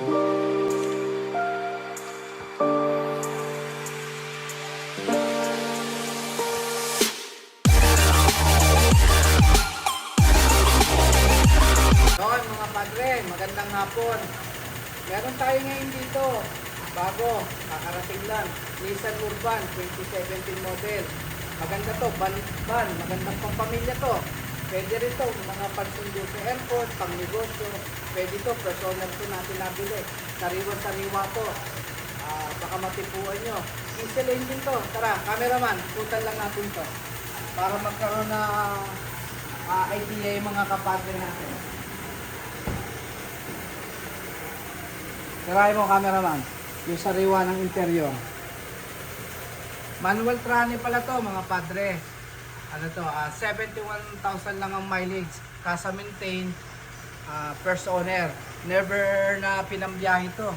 Mga padre, magandang hapon. Meron tayo ngayon dito, bago, kakarating lang, Nissan Urban 2017 model. Maganda to, van, magandang pampamilya to. Pwede rin to, mga pansundo sa airport, pang negosyo. Pwede to, personal to natin nabili. Sariwa-sariwa to. Baka matipuan nyo. Diesel engine to. Tara, cameraman, putan lang natin to. Para magkaroon na idea yung mga kapadre natin. Tirahin mo, cameraman, yung sariwa ng interior. Manual tranny pala to, mga padre. Ano to, 71,000 lang ang mileage. Kasa maintain, first owner. Never na pinambiyahe to.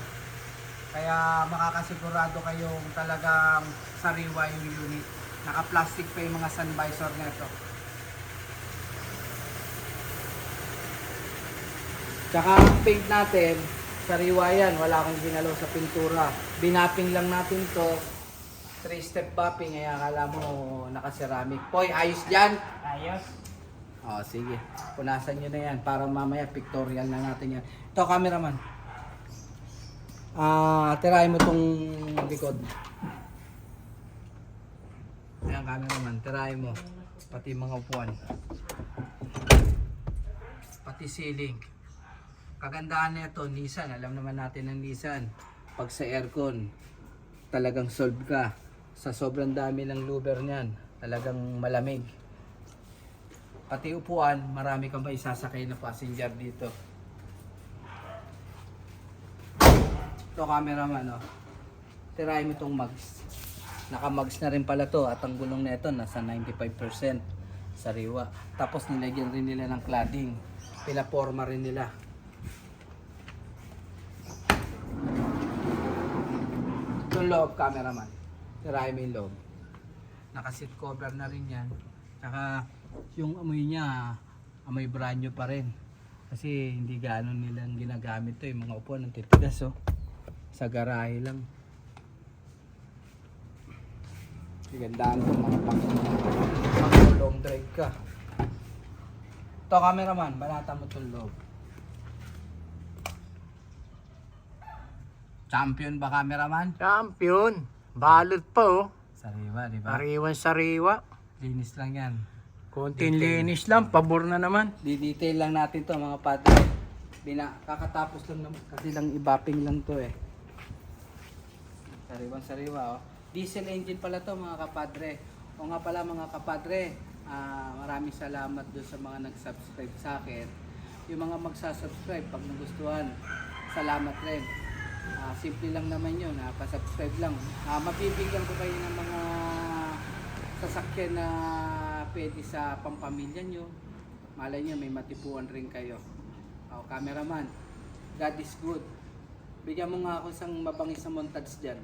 Kaya makakasigurado kayong talagang sariwa yung unit. Naka-plastic pa yung mga sun visor nito. Tsaka ang paint natin, sariwa yan, wala akong ginalaw sa pintura. Binapping lang natin to. 3-step bapping, kaya akala mo naka-ceramic. Poy, ayos dyan? Ayos. O, sige. Punasan nyo na yan para mamaya pictorial na natin yan. Ito, cameraman. Tirahin mo tong likod. Ayan, cameraman. Tirahin mo. Pati mga upuan. Pati ceiling. Kagandahan nito, Nissan. Alam naman natin ng Nissan. Pag sa aircon, talagang solve ka. Sa sobrang dami ng louver niyan, talagang malamig. Pati upuan, marami kang maisasakay na passenger dito. Ito, cameraman, no? Tirahin mo itong mags. Naka-mags na rin pala to at ang gulong na ito nasa 95% sariwa. Tapos nilagyan rin nila ng cladding. Pinaporma rin nila. Yung loob, cameraman. Tirahin mo yung loob. Naka-seat cover na rin yan. Tsaka yung amoy niya, amoy brand new pa rin. Kasi hindi gano'n nilang ginagamit to. Yung mga upuan ng titigas, oh. Sa garahe lang. Gandaan po mga pang long drive ka. Ito, cameraman, banata mo itong loob. Champion ba, cameraman? Champion. Balot pa oh. Sariwa, di ba? Sariwan-sariwa. Linis lang yan. Konting linis lang. Pabor na naman. Di-detail lang natin to, mga padre. Kakatapos lang naman kasi lang i-bapping lang to eh. Sariwan-sariwa, oh. Diesel engine pala to, mga kapadre. O nga pala, mga kapadre, maraming salamat doon sa mga nag-subscribe sa akin. Yung mga magsasubscribe pag nagustuhan, salamat rin. Simple lang naman yun, pa-subscribe lang. Mabibigyan ko kayo ng mga sasakyan na pwede sa pampamilya nyo. Malay nyo, may matipuan rin kayo. Cameraman, God is good. Bigyan mo nga ako isang mabangis na montage dyan.